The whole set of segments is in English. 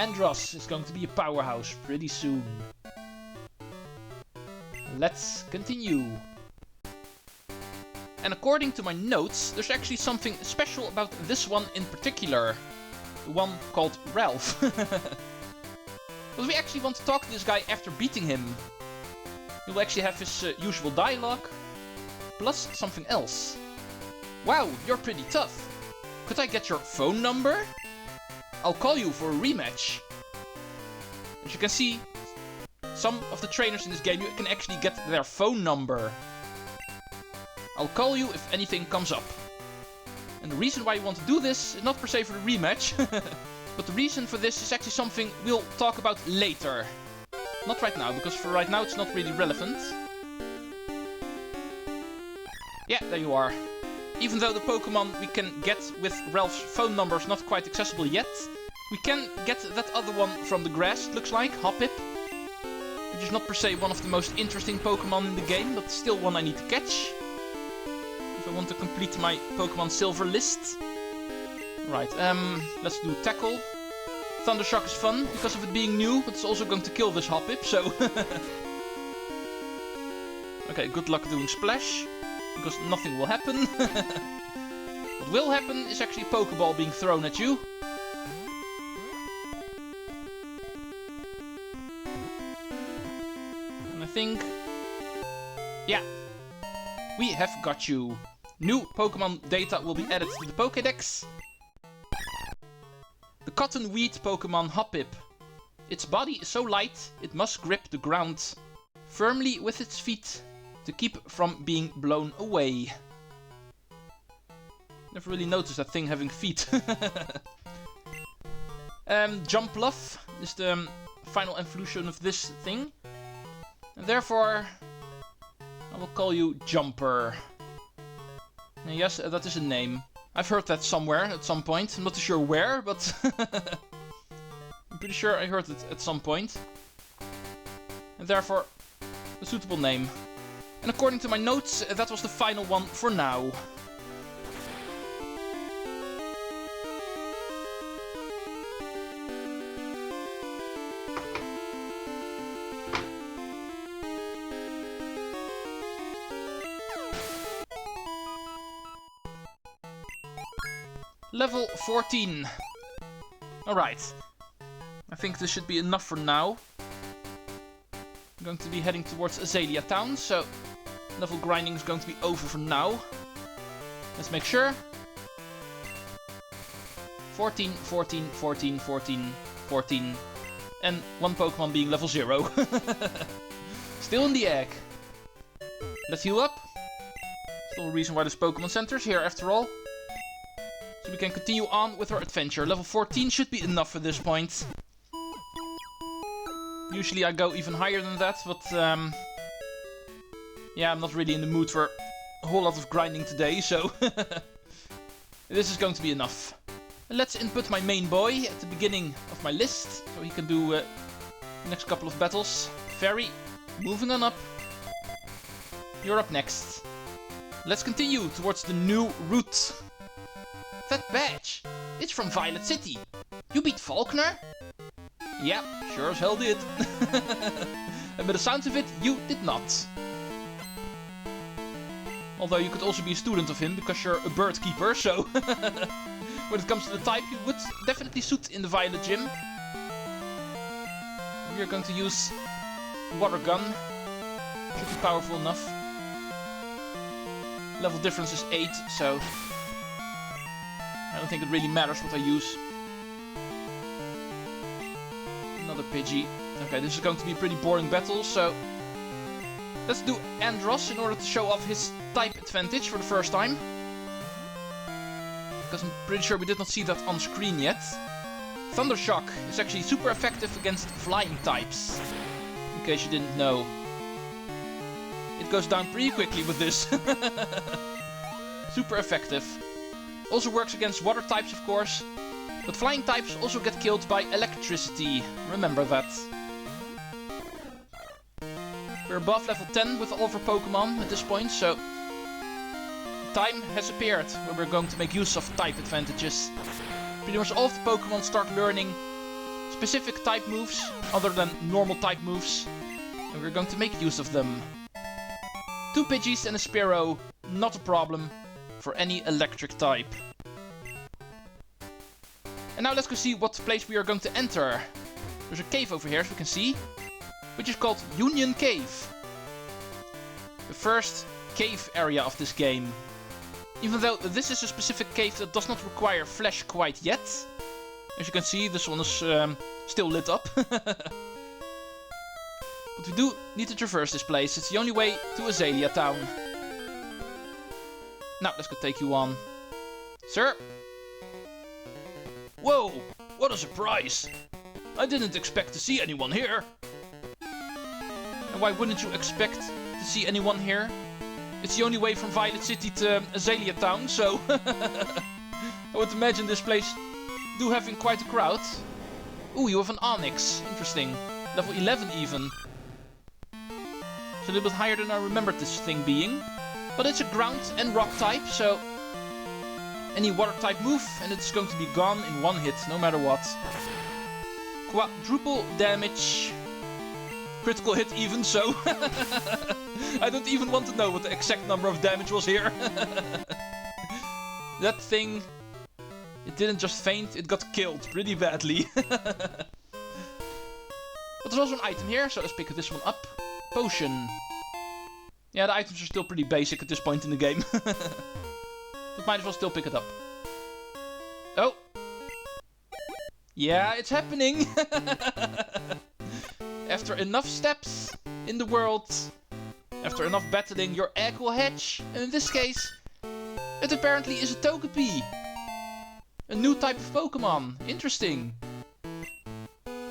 Andros is going to be a powerhouse pretty soon. Let's continue. And according to my notes, there's actually something special about this one in particular. The one called Ralph. Because we actually want to talk to this guy after beating him. He will actually have his usual dialogue, plus something else. Wow, you're pretty tough. Could I get your phone number? I'll call you for a rematch. As you can see, some of the trainers in this game, you can actually get their phone number. I'll call you if anything comes up. And the reason why you want to do this is not per se for the rematch, but the reason for this is actually something we'll talk about later. Not right now, because for right now it's not really relevant. Yeah, there you are. Even though the Pokemon we can get with Ralph's phone number is not quite accessible yet, we can get that other one from the grass, it looks like, Hoppip. Which is not per se one of the most interesting Pokemon in the game, but still one I need to catch. If I want to complete my Pokemon Silver list. Right, let's do Tackle. Thundershock is fun, because of it being new, but it's also going to kill this Hoppip, so... Okay, good luck doing Splash, because nothing will happen. What will happen is actually a Pokeball being thrown at you. And I think... Yeah, we have got you. New Pokemon data will be added to the Pokédex. The cotton wheat Pokemon Hoppip. Its body is so light, it must grip the ground firmly with its feet to keep from being blown away. Never really noticed that thing having feet. Jumpluff is the final evolution of this thing. And therefore, I will call you Jumper. And yes, that is a name. I've heard that somewhere at some point. I'm not too sure where, but I'm pretty sure I heard it at some point. And therefore, a suitable name. And according to my notes, that was the final one for now. Level 14. Alright. I think this should be enough for now. I'm going to be heading towards Azalea Town, so level grinding is going to be over for now. Let's make sure. 14, 14, 14, 14, 14. And one Pokemon being level 0. Still in the egg. Let's heal up. Still a reason why there's Pokemon Centers here after all. So we can continue on with our adventure. Level 14 should be enough for this point. Usually I go even higher than that, but yeah, I'm not really in the mood for a whole lot of grinding today, so this is going to be enough. Let's input my main boy at the beginning of my list, so he can do the next couple of battles. Fairy, moving on up. You're up next. Let's continue towards the new route. That badge! It's from Violet City! You beat Falkner? Yeah, sure as hell did. And by the sounds of it, you did not. Although you could also be a student of him, because you're a bird keeper, so... When it comes to the type, you would definitely suit in the Violet Gym. We are going to use Water Gun. Should be powerful enough. Level difference is 8, so... I don't think it really matters what I use. Another Pidgey. Okay, this is going to be a pretty boring battle, so... Let's do Andros in order to show off his type advantage for the first time. Because I'm pretty sure we did not see that on screen yet. Thundershock is actually super effective against flying types. In case you didn't know. It goes down pretty quickly with this. Super effective. Also works against water types, of course. But flying types also get killed by electricity. Remember that. We're above level 10 with all of our Pokemon at this point, so... time has appeared where we're going to make use of type advantages. Pretty much all of the Pokemon start learning specific type moves, other than normal type moves. And we're going to make use of them. 2 Pidgeys and a Spearow, not a problem for any electric type. And now let's go see what place we are going to enter. There's a cave over here, as we can see, which is called Union Cave. The first cave area of this game. Even though this is a specific cave that does not require flesh quite yet. As you can see, this one is still lit up. But we do need to traverse this place. It's the only way to Azalea Town. Now, let's go take you on. Sir? Whoa! What a surprise! I didn't expect to see anyone here. And why wouldn't you expect to see anyone here? It's the only way from Violet City to Azalea Town, so... I would imagine this place do having quite a crowd. Ooh, you have an Onyx. Interesting. Level 11 even. It's a little bit higher than I remembered this thing being. But it's a ground and rock type, so... any water type move, and it's going to be gone in one hit, no matter what. Quadruple damage. Critical hit even, so... I don't even want to know what the exact number of damage was here. That thing... it didn't just faint, it got killed pretty badly. But there's also an item here, so let's pick this one up. Potion. Yeah, the items are still pretty basic at this point in the game. But might as well still pick it up. Oh! Yeah, it's happening! After enough steps in the world, after enough battling, your egg will hatch. And in this case, it apparently is a Togepi. A new type of Pokemon. Interesting.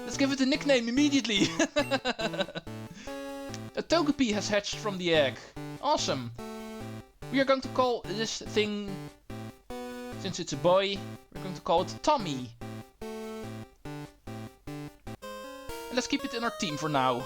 Let's give it a nickname immediately. A Togepi has hatched from the egg. Awesome. We are going to call this thing, since it's a boy, we're going to call it Tommy. And let's keep it in our team for now.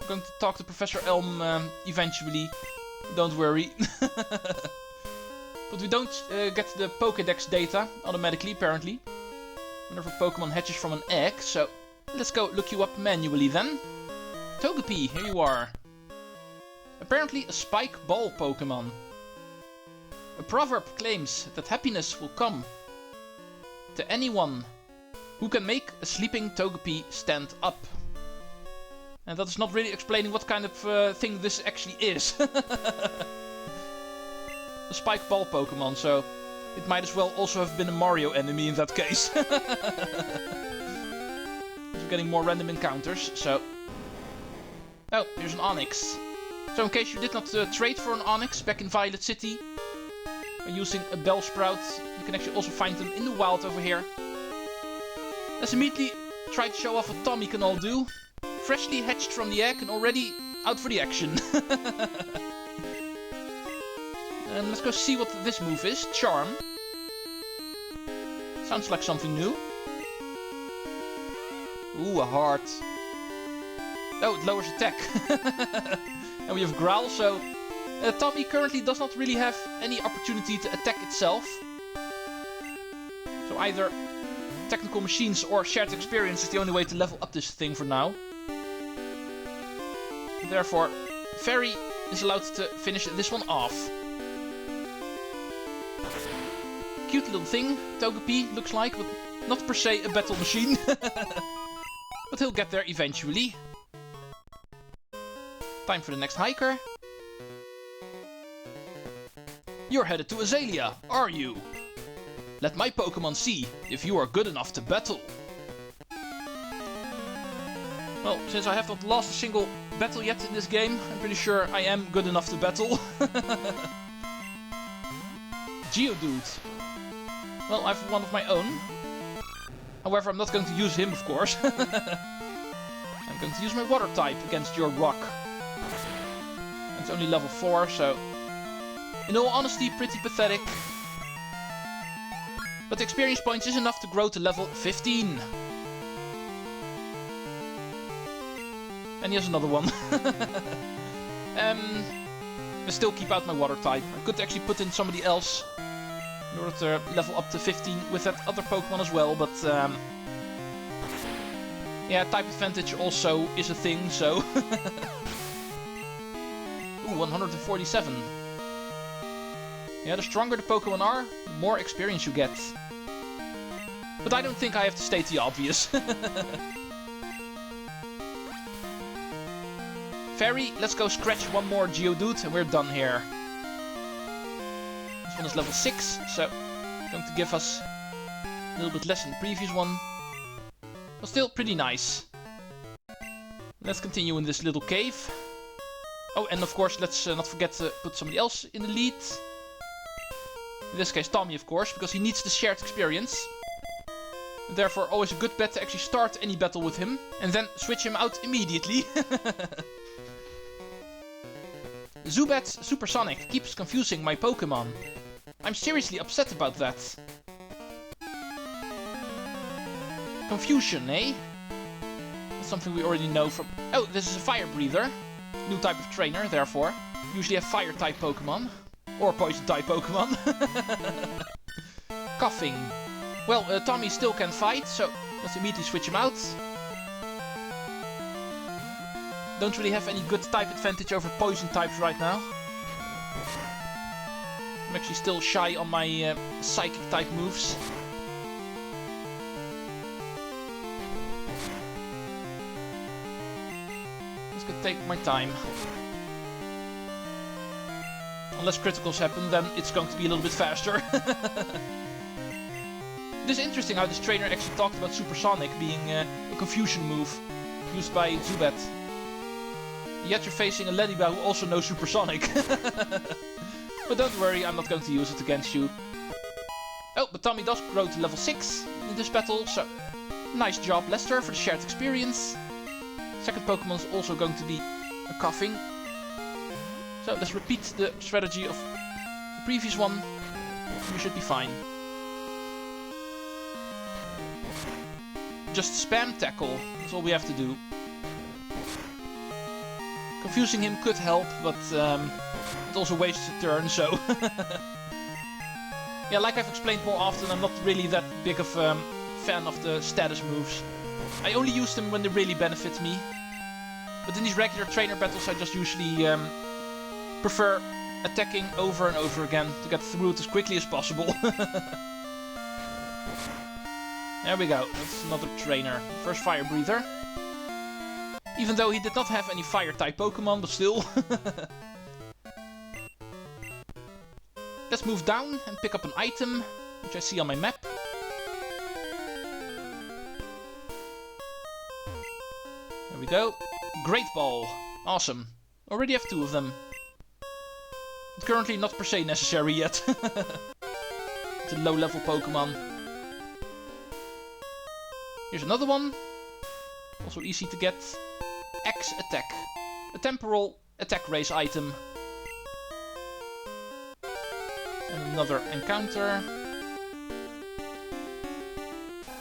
We're going to talk to Professor Elm eventually. Don't worry. But we don't get the Pokédex data automatically, apparently. Whenever Pokemon hatches from an egg, so let's go look you up manually then. Togepi, here you are. Apparently a spike ball Pokemon. A proverb claims that happiness will come to anyone who can make a sleeping Togepi stand up. And that is not really explaining what kind of thing this actually is. A spike ball Pokemon, so it might as well also have been a Mario enemy in that case. We're getting more random encounters, so... Oh, here's an Onyx. So in case you did not trade for an Onyx back in Violet City, by using a Bellsprout, you can actually also find them in the wild over here. Let's immediately try to show off what Tommy can all do. Freshly hatched from the egg and already out for the action. And let's go see what this move is. Charm. Sounds like something new. Ooh, a heart. Oh, it lowers attack. And we have Growl, so... Tommy currently does not really have any opportunity to attack itself. So either technical machines or shared experience is the only way to level up this thing for now. And therefore, Fairy is allowed to finish this one off. Cute little thing, Togepi looks like, but not per se a battle machine. But he'll get there eventually. Time for the next hiker. You're headed to Azalea, are you? Let my Pokemon see if you are good enough to battle. Well, since I have not lost a single battle yet in this game, I'm pretty sure I am good enough to battle. Geodude. Well, I have one of my own. However, I'm not going to use him, of course. I'm going to use my water type against your rock. It's only level 4, so... in all honesty, pretty pathetic. But the experience points is enough to grow to level 15. And here's another one. I still keep out my water type. I could actually put in somebody else in order to level up to 15 with that other Pokemon as well, but Yeah, type advantage also is a thing, so... Ooh, 147. Yeah, the stronger the Pokemon are, the more experience you get. But I don't think I have to state the obvious. Fairy, let's go scratch one more Geodude and we're done here. This one is level 6, so going to give us a little bit less than the previous one. But still pretty nice. Let's continue in this little cave. Oh, and of course, let's not forget to put somebody else in the lead. In this case, Tommy, of course, because he needs the shared experience. And therefore, always a good bet to actually start any battle with him. And then switch him out immediately. Zubat's Supersonic keeps confusing my Pokemon. I'm seriously upset about that. Confusion, eh? That's something we already know from... Oh, this is a Fire Breather. New type of trainer, therefore. Usually have Fire-type Pokemon. Or Poison-type Pokemon. Coughing. Well, Tommy still can fight, so let's immediately switch him out. Don't really have any good type advantage over Poison types right now. I'm actually still shy on my Psychic-type moves. Take my time. Unless criticals happen, then it's going to be a little bit faster. It is interesting how this trainer actually talked about Supersonic being a confusion move used by Zubat. Yet you're facing a Ladybug who also knows Supersonic. But don't worry, I'm not going to use it against you. Oh, but Tommy does grow to level 6 in this battle, so nice job, Lester, for the shared experience. Second Pokemon is also going to be a Coughing. So let's repeat the strategy of the previous one. We should be fine. Just spam Tackle. That's all we have to do. Confusing him could help, but it also wastes a turn, so... Yeah, like I've explained more often, I'm not really that big of a fan of the status moves. I only use them when they really benefit me. But in these regular trainer battles I just usually prefer attacking over and over again to get through it as quickly as possible. There we go, that's another trainer. First Fire Breather. Even though he did not have any Fire-type Pokemon, but still. Let's move down and pick up an item, which I see on my map. There we go. Great Ball. Awesome. Already have 2 of them. But currently not per se necessary yet. It's a low-level Pokemon. Here's another one. Also easy to get. X Attack. A temporal attack raise item. And another encounter.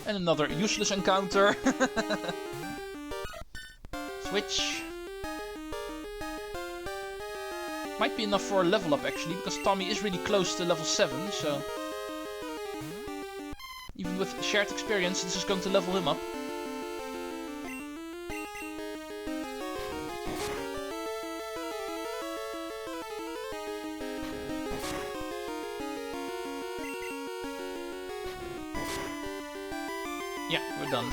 And another useless encounter. Switch. Might be enough for a level up actually, because Tommy is really close to level 7, so... Even with shared experience, this is going to level him up. Yeah, we're done.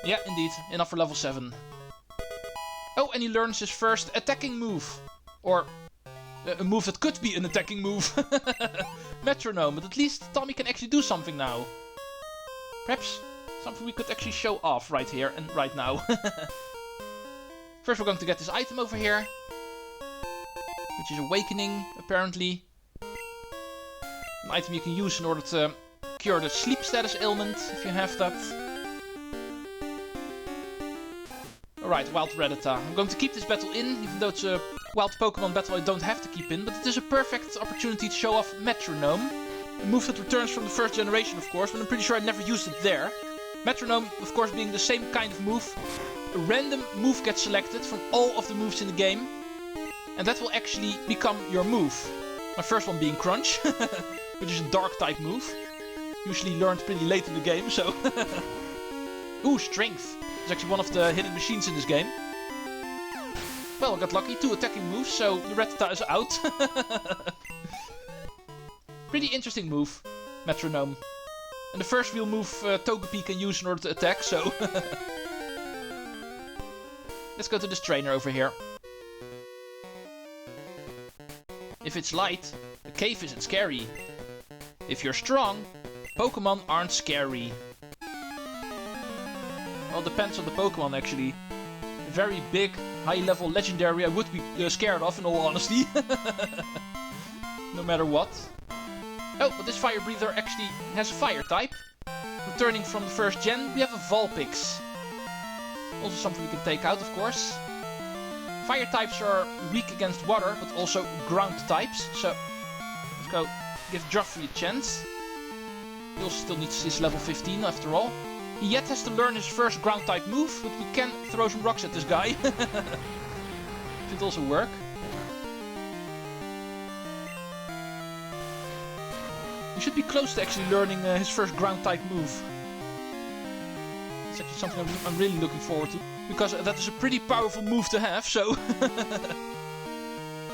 Yeah, indeed. Enough for level 7. Oh, and he learns his first attacking move. Or a move that could be an attacking move. Metronome, but at least Tommy can actually do something now. Perhaps something we could actually show off right here and right now. First we're going to get this item over here. Which is Awakening, apparently. An item you can use in order to cure the sleep status ailment, if you have that. Alright, Wild Rattata. I'm going to keep this battle in, even though it's a wild Pokemon battle I don't have to keep in, but it is a perfect opportunity to show off Metronome. A move that returns from the first generation, of course, but I'm pretty sure I never used it there. Metronome, of course, being the same kind of move. A random move gets selected from all of the moves in the game, and that will actually become your move. My first one being Crunch, which is a Dark-type move. Usually learned pretty late in the game, so... Ooh, strength. It's actually one of the hidden machines in this game. Well, I got lucky. 2 attacking moves, so the Rattata is out. Pretty interesting move, Metronome. And the first real move Togepi can use in order to attack, so... Let's go to this trainer over here. If it's light, the cave isn't scary. If you're strong, Pokemon aren't scary. Well, it depends on the Pokemon, actually. A very big, high-level legendary I would be scared of, in all honesty. No matter what. Oh, but this fire breather actually has a fire type. Returning from the first gen, we have a Vulpix. Also something we can take out, of course. Fire types are weak against water, but also ground types. So, let's go give Joffrey a chance. He also still needs his level 15, after all. He yet has to learn his first ground type move, but we can throw some rocks at this guy. Should also work. He should be close to actually learning his first ground type move. It's actually something I'm really looking forward to. Because that is a pretty powerful move to have, so...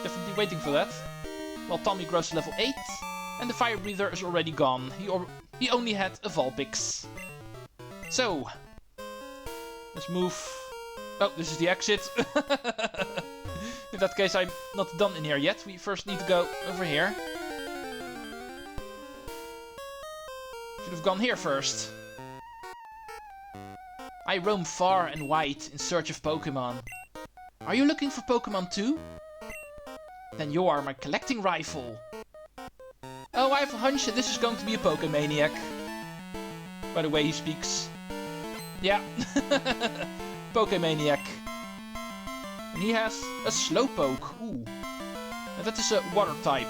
Definitely waiting for that. Well, Tommy grows to level 8. And the fire breather is already gone. He only had a Vulpix. So... Let's move... Oh, this is the exit. In that case, I'm not done in here yet. We first need to go over here. Should have gone here first. I roam far and wide in search of Pokemon. Are you looking for Pokemon too? Then you are my collecting rifle. Oh, I have a hunch that this is going to be a Pokemaniac. By the way he speaks. Yeah. Pokemaniac. And he has a Slowpoke. Ooh. And that is a water type.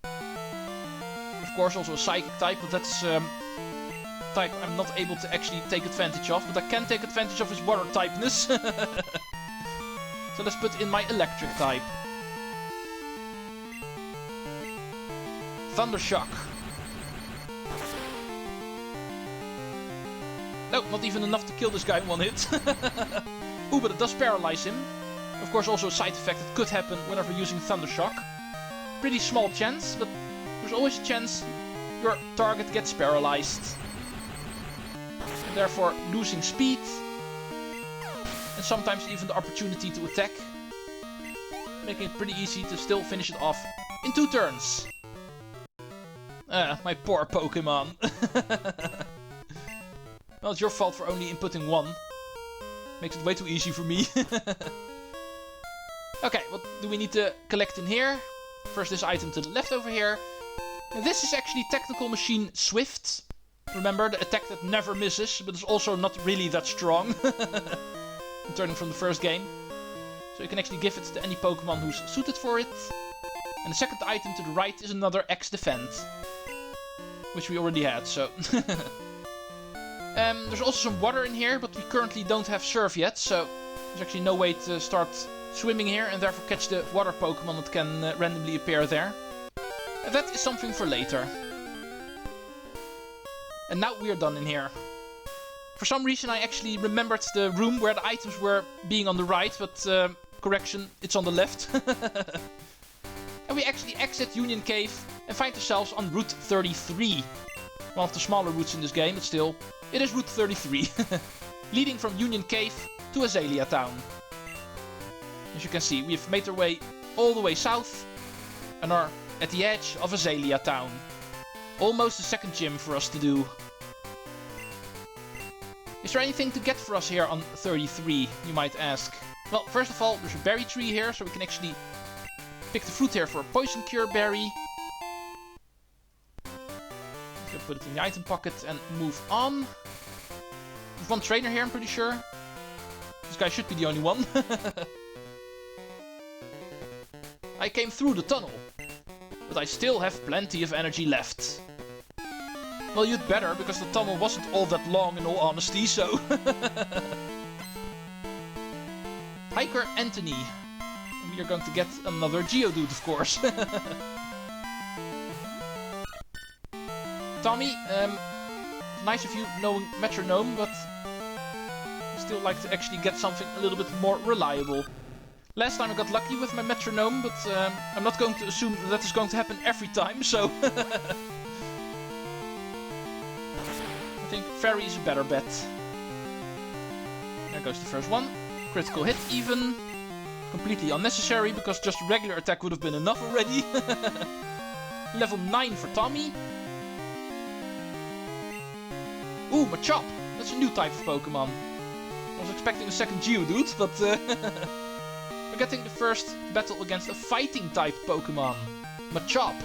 Of course also a psychic type, but that's type I'm not able to actually take advantage of. But I can take advantage of his water typeness. So let's put in my electric type. Thundershock. No, not even enough to kill this guy in one hit. Ooh, but it does paralyze him. Of course also a side effect that could happen whenever using Thundershock. Pretty small chance, but there's always a chance your target gets paralyzed. And therefore losing speed. And sometimes even the opportunity to attack. Making it pretty easy to still finish it off in 2 turns. My poor Pokemon. Well, it's your fault for only inputting 1. Makes it way too easy for me. Okay, what do we need to collect in here? First this item to the left over here. And this is actually Technical Machine Swift. Remember, the attack that never misses, but is also not really that strong. Returning from the first game. So you can actually give it to any Pokemon who's suited for it. And the second item to the right is another X-Defend. Which we already had, so... There's also some water in here, but we currently don't have Surf yet, so there's actually no way to start swimming here and therefore catch the water Pokemon that can randomly appear there. And that is something for later. And now we're done in here. For some reason I actually remembered the room where the items were being on the right, but correction, it's on the left. And we actually exit Union Cave and find ourselves on Route 33. One of the smaller routes in this game, but still, it is Route 33. Leading from Union Cave to Azalea Town. As you can see, we have made our way all the way south and are at the edge of Azalea Town. Almost a second gym for us to do. Is there anything to get for us here on 33, you might ask? Well, first of all, there's a berry tree here, so we can actually pick the fruit here for a Poison Cure berry. So put it in the item pocket and move on. There's one trainer here, I'm pretty sure. This guy should be the only one. I came through the tunnel, but I still have plenty of energy left. Well, you'd better, because the tunnel wasn't all that long in all honesty, so... Hiker Anthony. And we are going to get another Geodude, of course. Tommy, Nice of you knowing Metronome, but I still like to actually get something a little bit more reliable. Last time I got lucky with my Metronome, but I'm not going to assume that is going to happen every time, so... I think Fairy is a better bet. There goes the first one. Critical hit even. Completely unnecessary, because just regular attack would have been enough already. Level 9 for Tommy. Ooh, Machop! That's a new type of Pokemon. I was expecting a second Geodude, but we're getting the first battle against a fighting type Pokemon. Machop.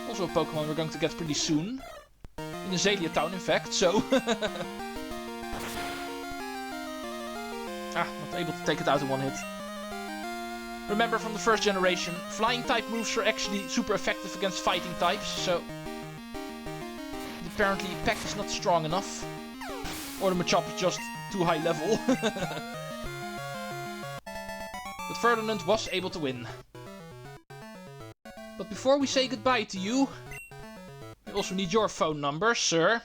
Also a Pokemon we're going to get pretty soon. In Azalea Town, in fact, so... not able to take it out in one hit. Remember from the first generation, flying type moves are actually super effective against fighting types, so... Apparently, Peck is not strong enough. Or the Machop is just too high level. But Ferdinand was able to win. But before we say goodbye to you, we also need your phone number, sir.